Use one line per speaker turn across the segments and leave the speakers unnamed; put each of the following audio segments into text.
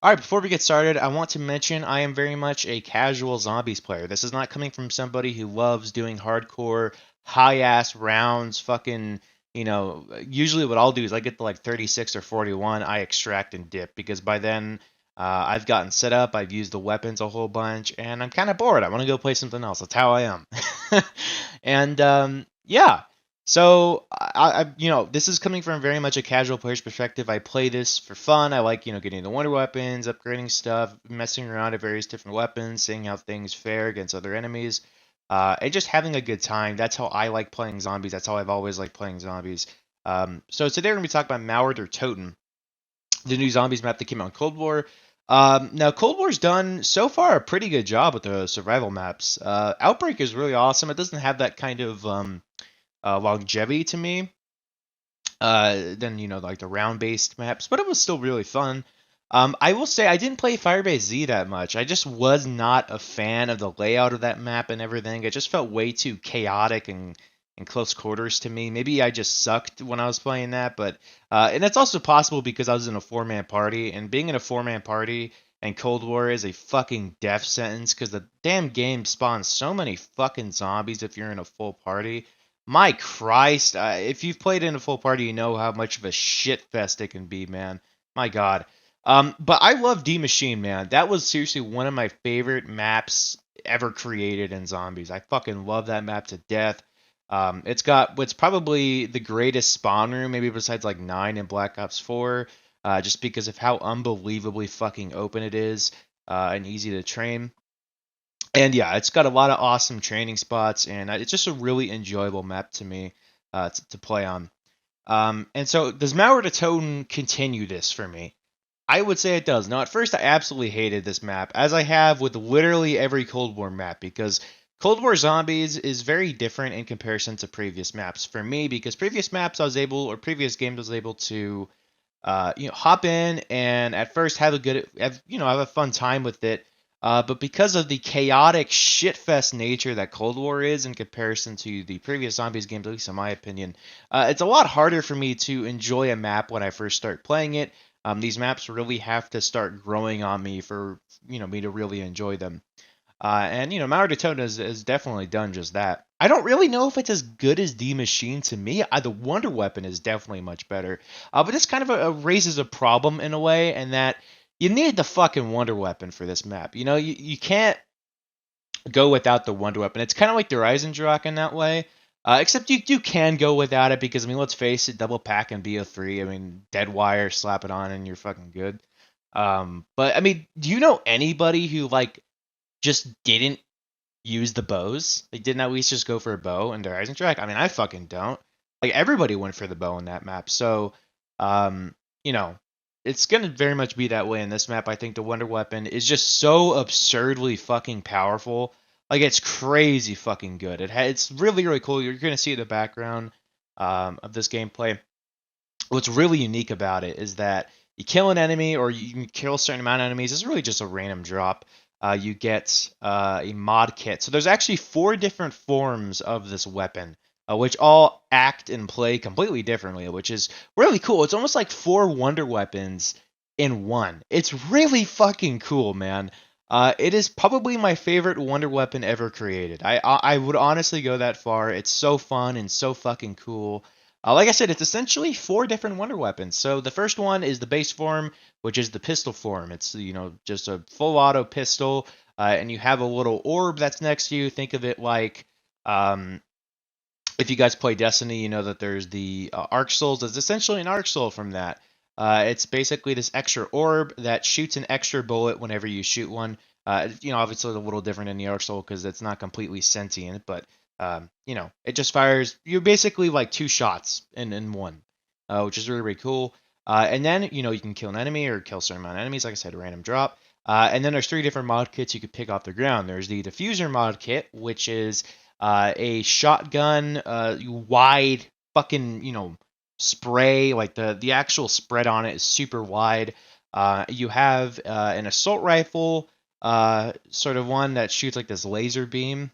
All right, before we get started, I want to mention I am very much a casual zombies player. This is not coming from somebody who loves doing hardcore, high ass rounds, fucking, usually what I'll do is I get to like 36 or 41, I extract and dip because by then I've gotten set up, I've used the weapons a whole bunch, and I'm kind of bored. I want to go play something else. That's how I am. And yeah. So this is coming from very much a casual player's perspective. I play this for fun. I like, getting the wonder weapons, upgrading stuff, messing around at various different weapons, seeing how things fare against other enemies, and just having a good time. That's how I like playing zombies. That's how I've always liked playing zombies. So today we're gonna be talking about Maured or Toten, the new zombies map that came out in Cold War. Now, Cold War's done so far a pretty good job with the survival maps. Outbreak is really awesome. It doesn't have that kind of longevity to me than like the round based maps, but it was still really fun. I will say I didn't play Firebase Z that much. I just was not a fan of the layout of that map and everything. It just felt way too chaotic and in close quarters to me. Maybe I just sucked when I was playing that, but and that's also possible because I was in a four-man party, and being in a four-man party and Cold War is a fucking death sentence because the damn game spawns so many fucking zombies if you're in a full party. My Christ, if you've played in a full party, you know how much of a shit fest it can be, man. My God. But I love D Machine, man. That was seriously one of my favorite maps ever created in zombies. I fucking love that map to death. It's got what's probably the greatest spawn room, maybe besides like 9 in Black Ops 4, just because of how unbelievably fucking open it is and easy to train. And yeah, it's got a lot of awesome training spots, and it's just a really enjoyable map to me to play on. And so, does Mauer to Toten continue this for me? I would say it does. Now, at first, I absolutely hated this map, as I have with literally every Cold War map, because Cold War Zombies is very different in comparison to previous maps for me, because previous maps I was able, or previous games I was able to, hop in and at first have a good, have a fun time with it. But because of the chaotic shitfest nature that Cold War is in comparison to the previous Zombies games, at least in my opinion, it's a lot harder for me to enjoy a map when I first start playing it. These maps really have to start growing on me for me to really enjoy them. And Mario Daytona has definitely done just that. I don't really know if it's as good as D Machine to me. The Wonder Weapon is definitely much better. But this kind of raises a problem in a way, and that you need the fucking Wonder Weapon for this map. You can't go without the Wonder Weapon. It's kind of like the Reisendrache in that way. Except you can go without it because, I mean, let's face it, double pack and BO3. I mean, dead wire, slap it on, and you're fucking good. But I mean, do you know anybody who just didn't use the bows? They didn't at least just go for a bow in their Rising Track. I mean, I fucking don't. Like everybody went for the bow in that map. So, um, you know, it's gonna very much be that way in this map. I think the Wonder Weapon is just so absurdly fucking powerful. Like it's crazy fucking good. It's really really cool. You're gonna see the background of this gameplay. What's really unique about it is that you kill an enemy or you can kill a certain amount of enemies. It's really just a random drop. You get a mod kit. So there's actually 4 different forms of this weapon, which all act and play completely differently, which is really cool. It's almost like 4 wonder weapons in one. It's really fucking cool, man. It is probably my favorite wonder weapon ever created. I would honestly go that far. It's so fun and so fucking cool. Like I said, it's essentially 4 different wonder weapons. So the first one is the base form, which is the pistol form. It's just a full auto pistol, and you have a little orb that's next to you. Think of it like if you guys play Destiny, you know that there's the Arc Souls. It's essentially an Arc Soul from that. It's basically this extra orb that shoots an extra bullet whenever you shoot one. Obviously a little different in the Arc Soul because it's not completely sentient, but it just fires. You're basically like 2 shots in one, which is really really cool. And then you can kill an enemy or kill a certain amount of enemies. Like I said, a random drop. And then there's 3 different mod kits you could pick off the ground. There's the diffuser mod kit, which is a shotgun, wide fucking spray. Like the actual spread on it is super wide. You have an assault rifle, sort of one that shoots like this laser beam,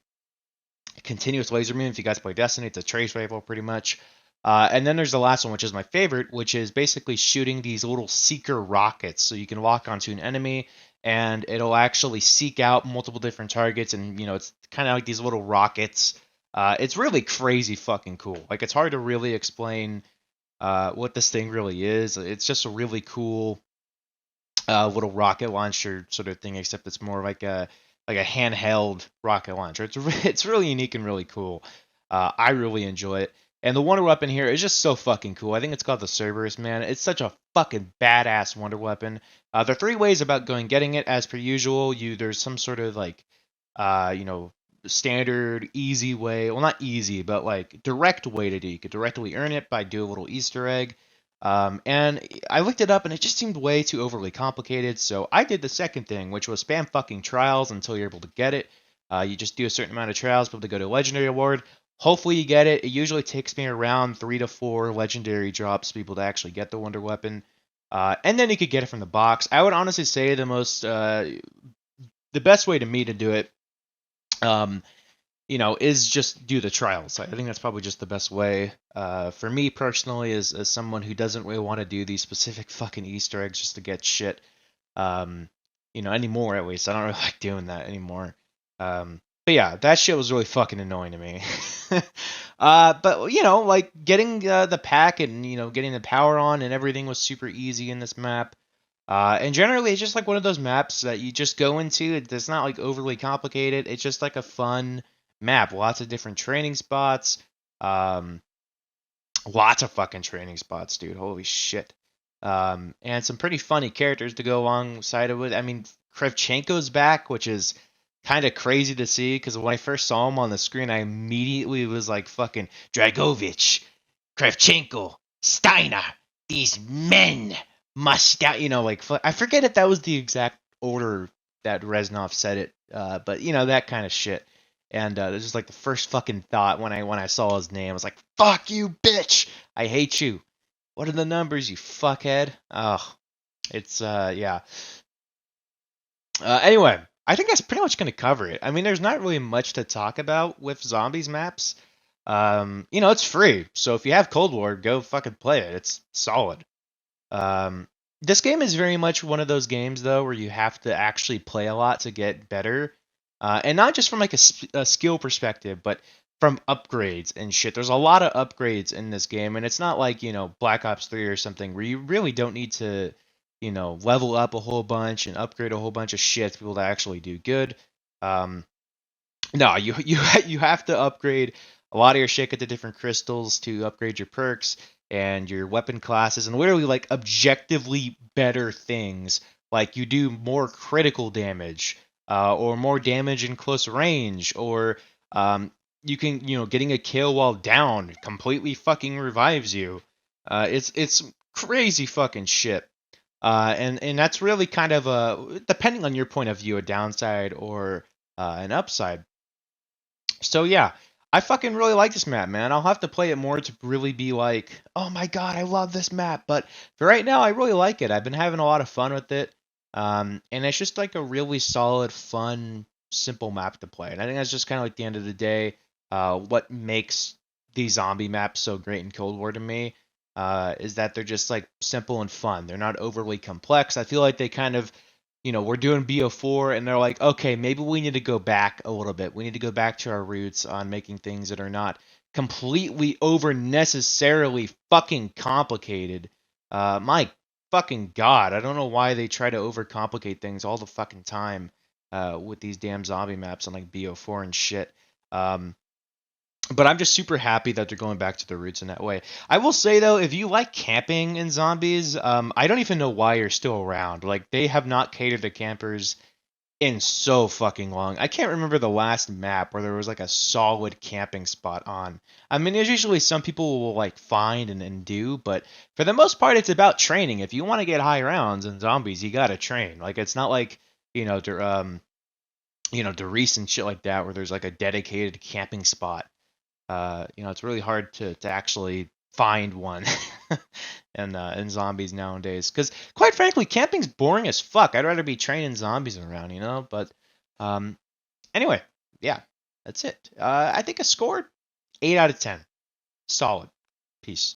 continuous laser beam. If you guys play Destiny, it's a trace rifle pretty much. And then there's the last one, which is my favorite, which is basically shooting these little seeker rockets. So you can walk onto an enemy and it'll actually seek out multiple different targets. And, it's kind of like these little rockets. It's really crazy fucking cool. Like, it's hard to really explain what this thing really is. It's just a really cool little rocket launcher sort of thing, except it's more like a handheld rocket launcher. It's really unique and really cool. I really enjoy it. And the wonder weapon here is just so fucking cool. I think it's called the Cerberus, man. It's such a fucking badass wonder weapon. There are three ways about getting it, as per usual. There's some sort of like, uh, you know, standard easy way. Well, not easy, but like direct way to do. You could directly earn it by do a little Easter egg. And I looked it up and it just seemed way too overly complicated. So I did the second thing, which was spam fucking trials until you're able to get it. You just do a certain amount of trials, be able to go to a legendary award. Hopefully you get it. It usually takes me around 3 to 4 legendary drops to be able to actually get the wonder weapon. And then you could get it from the box. I would honestly say the best way to me to do it, um, is just do the trials. I think that's probably just the best way. For me personally, as someone who doesn't really want to do these specific fucking Easter eggs just to get shit, um, anymore at least. I don't really like doing that anymore. But yeah, that shit was really fucking annoying to me. But like getting the pack and getting the power on and everything was super easy in this map. And generally, it's just like one of those maps that you just go into. It's not like overly complicated. It's just like a fun map. Lots of different training spots. Um, Lots of fucking training spots, dude. Holy shit. And some pretty funny characters to go alongside of it. I mean, Kravchenko's back, which is kind of crazy to see because when I first saw him on the screen, I immediately was like, fucking Dragovich, Kravchenko, Steiner, these men must out. Like, I forget if that was the exact order that Reznov said it, but that kind of shit. And this is like the first fucking thought when I saw his name. I was like, "Fuck you, bitch! I hate you. What are the numbers, you fuckhead?" Oh, it's yeah. Anyway, I think that's pretty much gonna cover it. I mean, there's not really much to talk about with zombies maps. It's free, so if you have Cold War, go fucking play it. It's solid. Um, this game is very much one of those games though where you have to actually play a lot to get better, and not just from like a skill perspective, but from upgrades and shit. There's a lot of upgrades in this game, and it's not like Black Ops 3 or something where you really don't need to level up a whole bunch and upgrade a whole bunch of shit to be able to actually do good. Um, no, you have to upgrade a lot of your shit, get the different crystals to upgrade your perks and your weapon classes, and literally like objectively better things. Like you do more critical damage, or more damage in close range, or you can getting a kill while down completely fucking revives you. It's crazy fucking shit. And that's really kind of depending on your point of view, a downside or an upside. So yeah, I fucking really like this map, man. I'll have to play it more to really be like, oh my god, I love this map. But for right now, I really like it. I've been having a lot of fun with it. And it's just like a really solid, fun, simple map to play. And I think that's just kind of like the end of the day, what makes these zombie maps so great in Cold War to me, is that they're just like simple and fun. They're not overly complex. I feel like they kind of we're doing BO4 and they're like, okay, maybe we need to go back a little bit. We need to go back to our roots on making things that are not completely over necessarily fucking complicated. My fucking god, I don't know why they try to overcomplicate things all the fucking time with these damn zombie maps on like BO4 and shit. Um, but I'm just super happy that they're going back to the roots in that way. I will say though, if you like camping in zombies, I don't even know why you're still around. Like they have not catered to campers in so fucking long. I can't remember the last map where there was like a solid camping spot on. I mean, there's usually some people will like find and do, but for the most part, it's about training. If you want to get high rounds in zombies, you gotta train. Like it's not like the recent shit like that where there's like a dedicated camping spot. It's really hard to actually find one in zombies nowadays. Because quite frankly, camping's boring as fuck. I'd rather be training zombies around. But um, anyway, yeah, that's it. I think I scored 8 out of 10. Solid. Peace.